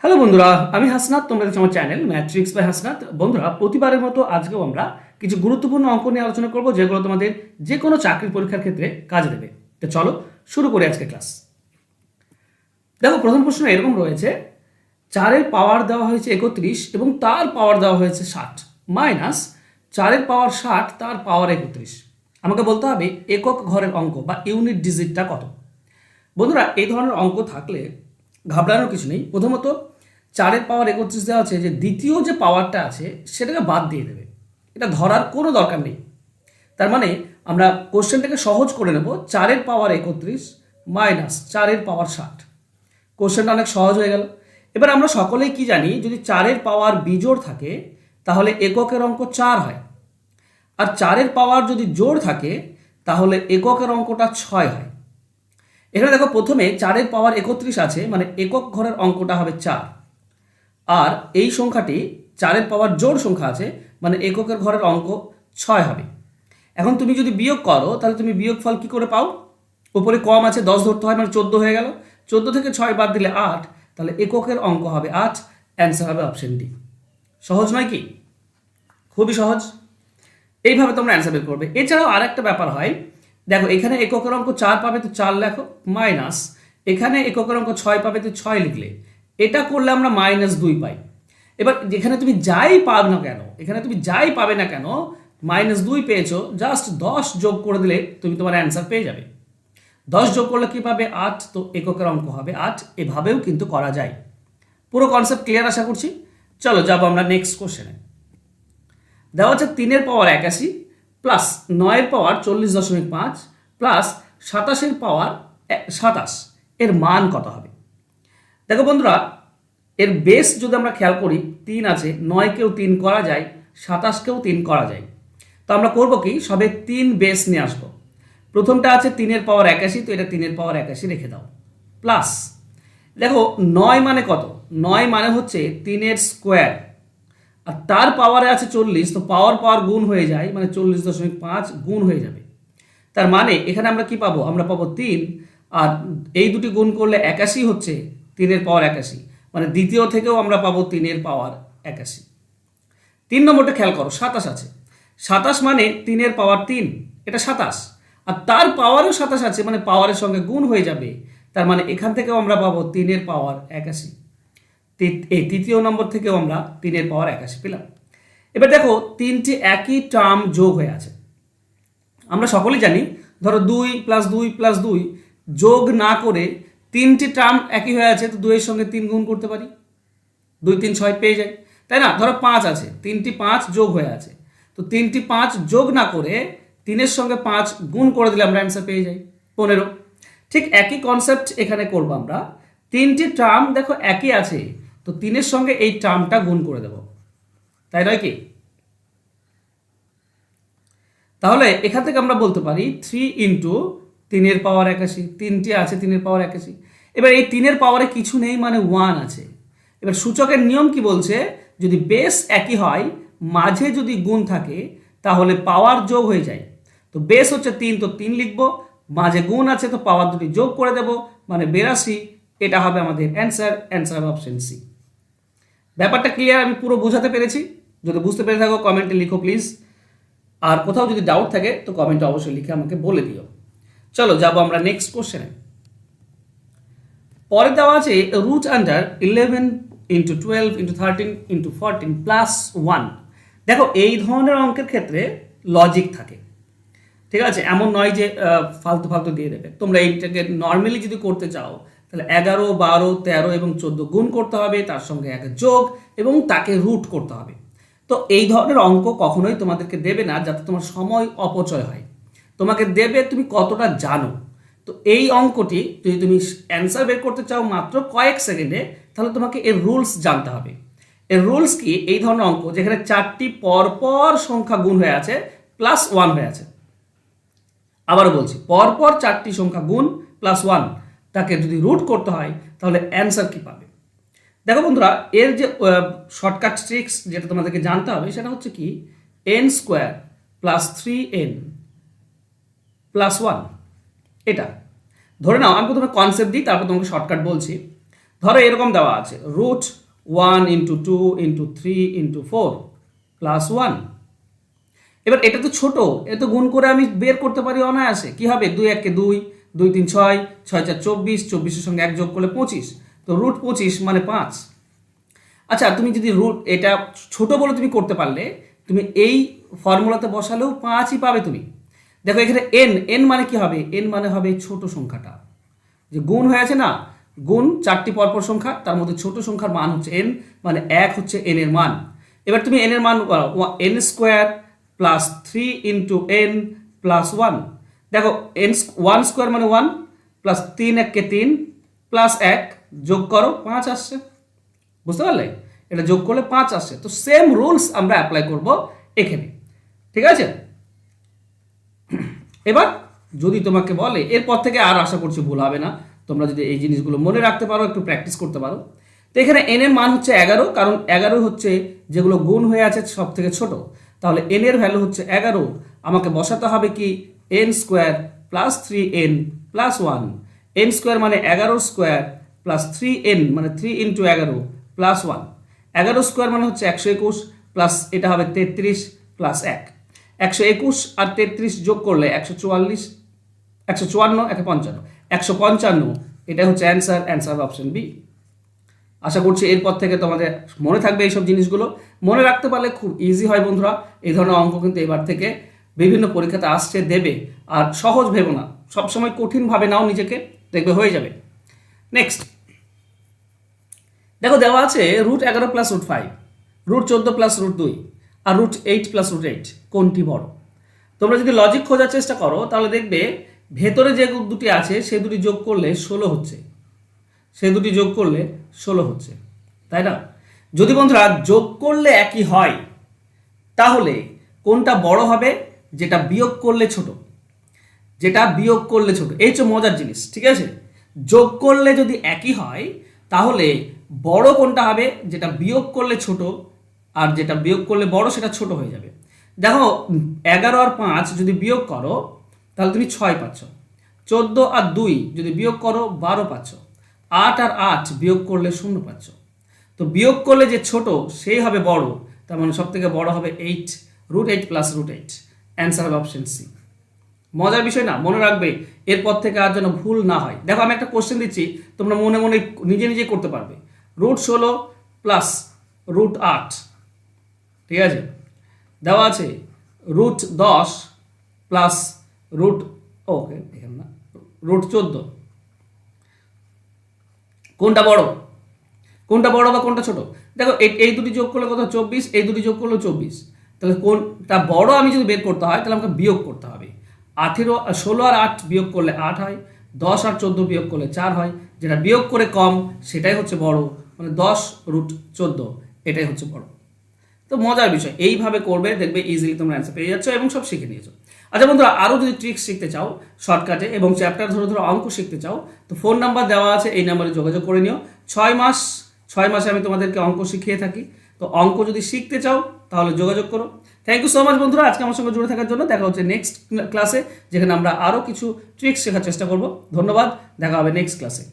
Hello বন্ধুরা, আমি হাসনাত। তোমরা দেখছো আমার চ্যানেল ম্যাট্রিক্স বাই হাসনাত। বন্ধুরা, প্রতিবারের মতো আজকেও আমরা কিছু গুরুত্বপূর্ণ অঙ্ক নিয়ে আলোচনা করব, যেগুলো তোমাদের যে কোনো চাকরির পরীক্ষার ক্ষেত্রে কাজে দেবে। তো চলো শুরু করি আজকে ক্লাস। দেখো, প্রথম প্রশ্ন এরকম রয়েছে, 4-এর পাওয়ার দেওয়া হয়েছে 31 এবং তার পাওয়ার দেওয়া হয়েছে 60 মাইনাস 4-এর পাওয়ার 60 তার পাওয়ার 31। আমাকে বলতে হবে একক ঘরের অঙ্ক বা ইউনিট ডিজিটটা কত। বন্ধুরা, এই ধরনের অঙ্ক থাকলে ঘাবড়ানোর কিছু নেই। প্রথমত 4-এর পাওয়ার 31 দেওয়া আছে, যে দ্বিতীয় যে পাওয়ারটা আছে সেটাকে বাদ দিয়ে দেবে, এটা ধরার কোনো দরকার নেই। তার মানে আমরা কোশ্চেনটাকে সহজ করে নেব, 4-এর পাওয়ার 31 মাইনাস 4-এর পাওয়ার 60। কোশ্চেনটা অনেক সহজ হয়ে গেল। এবার আমরা সকলেই কি জানি, যদি 4-এর পাওয়ার বিজোড় থাকে তাহলে এককের অঙ্ক 4 হয়, আর 4-এর পাওয়ার যদি জোড় থাকে তাহলে এককের অঙ্কটা 6 হয়। এখানে দেখো, প্রথমে 4-এর পাওয়ার 31 আছে, মানে একক ঘরের অঙ্কটা হবে 4, আর এই সংখ্যাটি 4-এর পাওয়ার জোড় সংখ্যা আছে, মানে এককের ঘরের অঙ্ক 6 হবে। এখন তুমি যদি বিয়োগ করো তাহলে তুমি বিয়োগফল কি করে পাও? উপরে কম আছে 10 ধরতে হয়, মানে 14 হয়ে গেল। 14 থেকে 6 বাদ দিলে 8, তাহলে এককের অঙ্ক হবে 8। অ্যান্সার হবে অপশন ডি। সহজ নয় কি? খুবই সহজ। এইভাবে তোমরা অ্যান্সার বের করবে। এছাড়াও আর একটা ব্যাপার হয়, দেখো এখানে এককের অঙ্ক 4 পাবে তো 4 লেখো, মাইনাস এখানে এককের অঙ্ক 6 পাবে তো 6 লিখলে, এটা করলে আমরা -2 পাই। এবার যেখানে তুমি যাই পাবে না কেন, এখানে তুমি যাই পাবে না কেন, -2 পেয়েছো, জাস্ট 10 যোগ করে দিলে তুমি তোমার অ্যান্সার পেয়ে যাবে। 10 যোগ করলে কি পাবে? 8, তো এককের অঙ্ক হবে 8। এভাবেও কিন্তু করা যায়। পুরো কনসেপ্ট ক্লিয়ার আশা করছি। চলো যাবো আমরা নেক্সট কোশ্চেনে। দেওয়া হচ্ছে 3-এর পাওয়ার 81 প্লাস 9-এর পাওয়ার 40.5 প্লাস 27-এর পাওয়ার 27, এর মান কত হবে? দেখো বন্ধুরা, এর বেস যদি আমরা খেয়াল করি, 3 আছে, 9কেও 3 করা যায়, 27কেও 3 করা যায়। তো আমরা করব কি, সবে 3 বেস নিয়ে আসবো। প্রথমটা আছে 3-এর পাওয়ার 81, তো এটা 3-এর পাওয়ার 81 রেখে দাও, প্লাস দেখো 9 মানে কত? 9 মানে হচ্ছে 3-এর স্কোয়ার, আর তার পাওয়ারে আছে 40, তো পাওয়ার পাওয়ার গুণ হয়ে যায়, মানে 40.5 গুণ হয়ে যাবে। তার মানে এখানে আমরা কি পাবো? আমরা পাবো 3, আর এই দুটি গুণ করলে 81 হচ্ছে 3-এর পাওয়ার 81, মানে দ্বিতীয় থেকেও আমরা পাবো 3-এর পাওয়ার 81। 3 নম্বরটা খেয়াল করো, 27 আছে, 27 মানে 3-এর পাওয়ার 3, এটা 27, আর তার পাওয়ারও 27 আছে, মানে পাওয়ারের সঙ্গে গুণ হয়ে যাবে। তার মানে এখান থেকেও আমরা পাবো 3-এর পাওয়ার 81। এই তৃতীয় নম্বর থেকেও আমরা 3-এর পাওয়ার 81 পেলাম। এবার দেখো, তিনটি একই টার্ম যোগ হয়ে আছে। আমরা সকলেই জানি, ধরো 2 + 2 + 2 যোগ না করে 3টি টার্ম একই হয়ে আছে, তো 2-এর সঙ্গে 3 গুণ করতে পারি, 2 3 6 পেয়ে যাই, তাই না? ধরো 5 আছে, 3টি 5 যোগ হয়ে আছে, তো 3টি 5 যোগ না করে 3-এর সঙ্গে 5 গুণ করে দিলে আমরা অ্যান্সার পেয়ে যাই 15। ঠিক একই কনসেপ্ট এখানে করব আমরা। 3টি টার্ম দেখো একই আছে, তো 3-এর সঙ্গে এই টার্মটা গুণ করে দেব, তাই নয় কি? তাহলে এখান থেকে আমরা বলতে পারি 3 ইন্টু 3-এর পাওয়ার 81, 3টি আছে 3-এর পাওয়ার 81। এবার এই 3-এর পাওয়ারে কিছু নেই, মানে 1 আছে। এবার সূচকের নিয়ম কি বলছে? যদি বেস একই হয়, মাঝে যদি গুণ থাকে, তাহলে পাওয়ার যোগ হয়ে যায়। তো বেস হচ্ছে 3, তো 3 লিখবো, মাঝে গুণ আছে তো পাওয়ার দুটি যোগ করে দেব, মানে 82। এটা হবে আমাদের অ্যান্সার। অ্যান্সার হবে অপশন সি। ব্যাপারটা ক্লিয়ার? আমি পুরো বোঝাতে পেরেছি? যদি বুঝতে পেরে থাকো কমেন্টে লিখো প্লিজ, আর কোথাও যদি ডাউট থাকে তো কমেন্টে অবশ্যই লিখে আমাকে বলে দিও। চলো যাবো আমরা নেক্সট কোশ্চেনে। পরে দেওয়া আছে √11 × 12 × 13 × 14 +1। দেখো, এই ধরনের অঙ্কের ক্ষেত্রে লজিক থাকে, ঠিক আছে? এমন নয় যে ফালতু ফালতু দিয়ে দেবে। তোমরা এইটাকে নর্মালি যদি করতে চাও, তাহলে 11 12 13 এবং 14 গুণ করতে হবে, তার সঙ্গে এক যোগ এবং তাকে রুট করতে হবে। তো এই ধরনের অঙ্ক কখনোই তোমাদেরকে দেবে না যাতে তোমার সময় অপচয় হয়। তোমাকে দেবে তুমি কতটা জানো। তো এই অঙ্কটি যদি তুমি অ্যান্সার বের করতে চাও মাত্র কয়েক সেকেন্ডে, তাহলে তোমাকে এর রুলস জানতে হবে। এর রুলস কি? এই ধরনের অঙ্ক যেখানে 4টি পরপর সংখ্যা গুণ হয়ে আছে, +1 হয়ে আছে, আবারও বলছি, পরপর 4টি সংখ্যা গুণ +1, তাকে যদি রুট করতে হয় তাহলে অ্যান্সার কি পাবে? দেখো বন্ধুরা, এর যে শর্টকাট ট্রিক্স যেটা তোমাদেরকে জানতে হবে সেটা হচ্ছে কি, n² + 3n +1। এটা ধরে নাও, আমি প্রথমে কনসেপ্ট দিই, তারপর তোমাকে শর্টকাট বলছি। ধরো এরকম দেওয়া আছে রুট 1 × 2 × 3 × 4 +1। এবার এটা তো ছোট, এটা তো গুণ করে আমি বের করতে পারি অনায়াসে। কি হবে, 2 1 2, 2 3 6, 6 4 24, 24 এর সঙ্গে 1 যোগ করলে 25, তো রুট 25 মানে 5। আচ্ছা, তুমি যদি রুট এটা ছোট বলে তুমি করতে পারলে তুমি এই ফর্মুলাতে বসালেও 5ই পাবে তুমি। দেখো এখানে এন, এন মানে কি হবে, এন মানে হবে ছোট সংখ্যাটা, যে গুণ হয়ে আছে না, গুণ 4টি পরপর সংখ্যা, তার মধ্যে ছোট সংখ্যার মান হচ্ছে এন, মানে 1 হচ্ছে এন এর মান। এবার তুমি এন এর মান N square plus 3 × n plus 1। দেখো এন 1 স্কোয়ার মানে 1 প্লাস 3 1 কে 3 প্লাস 1 যোগ করো 5 আসছে। বুঝতে পারলে, এটা যোগ করলে 5 আসছে। তো সেম রুলস আমরা অ্যাপ্লাই করব এখানে, ঠিক আছে। এবার যদি তোমাকে বলে, এরপর থেকে আর আশা করছি ভুল হবে না, তোমরা যদি এই জিনিসগুলো মনে রাখতে পারো, একটু প্র্যাকটিস করতে পারো। তো এখানে এন এর মান হচ্ছে 11, কারণ 11 হচ্ছে যেগুলো গুণ হয়ে আছে সব থেকে ছোট, তাহলে এন এর ভ্যালু হচ্ছে 11। আমাকে বসাতে হবে কি, N square plus 3n plus 1। N square মানে 11 স্কোয়ার প্লাস 3n মানে 3 × 11 প্লাস 1। 11 স্কোয়ার মানে হচ্ছে 121 প্লাস এটা হবে 33 প্লাস 1। 121 আর 33 যোগ করলে 144, 154 1 55, 155, এটা হচ্ছে অ্যান্সার। Answer option B. আশা করছি এরপর থেকে তোমাদের মনে থাকবে এইসব জিনিসগুলো, মনে রাখতে পারলে খুব ইজি হয় বন্ধুরা। এই ধরনের অঙ্ক কিন্তু এবার থেকে বিভিন্ন পরীক্ষাতে আসছে, দেবে। আর সহজ ভেবো না, সবসময় কঠিনভাবে নাও নিজেকে, দেখবে হয়ে যাবে। নেক্সট দেখো দেওয়া আছে √11 প্লাস √5, √14 প্লাস √2 আর √8 প্লাস √8 কোনটি বড়। তোমরা যদি লজিক খোঁজার চেষ্টা করো তাহলে দেখবে ভেতরে যে দুটি আছে সে দুটি যোগ করলে 16 হচ্ছে, সে দুটি যোগ করলে 16 হচ্ছে, তাই না? যদি বন্ধুরা যোগ করলে একই হয় তাহলে কোনটা বড় হবে, যেটা বিয়োগ করলে ছোট, যেটা বিয়োগ করলে ছোট। এই হচ্ছে মজার জিনিস, ঠিক আছে। যোগ করলে যদি একই হয় তাহলে বড় কোনটা হবে, যেটা বিয়োগ করলে ছোট, আর যেটা বিয়োগ করলে বড় সেটা ছোট হয়ে যাবে। দেখো 11 আর 5 যদি বিয়োগ করো তাহলে তুমি 6 পাচ্ছ। 14 আর 2 যদি বিয়োগ করো 12 পাচ্ছ। 8 আর 8 বিয়োগ করলে 0 পাচ্ছ। তো বিয়োগ করলে যে ছোট সেই হবে বড়, তার মানে সব থেকে বড় হবে 8, √8 প্লাস √8। অ্যান্সার হবে অপশন সি। মজার বিষয় না, মনে রাখবে এরপর থেকে আর যেন ভুল না হয়। দেখো আমি একটা কোশ্চেন দিচ্ছি, তোমরা মনে মনে নিজে নিজে করতে পারবে। √16 প্লাস √8, ঠিক আছে, দেওয়া আছে √10 প্লাস ওকে দেখেন না √14, কোনটা বড়, কোনটা বড় বা কোনটা ছোট? দেখো এই দুটি যোগ করলে কত, 24, এই দুটি যোগ করলে 24, তাহলে কোনটা বড় আমি যদি বের করতে হয় তাহলে আমাকে বিয়োগ করতে হবে। 16 আর 8 বিয়োগ করলে 8 হয়, 10 আর 14 বিয়োগ করলে 4 হয়, যেটা বিয়োগ করে কম সেটাই হচ্ছে বড়, মানে 10 √14 এটাই হচ্ছে বড়। তো মজার বিষয়, এইভাবে করবে, দেখবে ইজিলি তোমরা অ্যান্সার পেয়ে যাচ্ছ এবং সব শিখে নিয়েছো। আচ্ছা বন্ধুরা, আরও যদি ট্রিক্স শিখতে চাও শর্টকাটে এবং চ্যাপ্টার ধরে ধরে অঙ্ক শিখতে চাও, তো ফোন নাম্বার দেওয়া আছে, এই নাম্বারে যোগাযোগ করে নিও। 6 মাসে আমি তোমাদেরকে অঙ্ক শিখিয়ে থাকি। তো অঙ্ক যদি শিখতে চাও তাহলে যোগাযোগ করো। থ্যাংক ইউ সো মাচ বন্ধুরা, আজকে আমার সঙ্গে জুড়ে থাকার জন্য। দেখা হচ্ছে নেক্সট ক্লাসে, যেখানে আমরা আরও কিছু ট্রিক্স শেখার চেষ্টা করব। ধন্যবাদ, দেখা হবে নেক্সট ক্লাসে।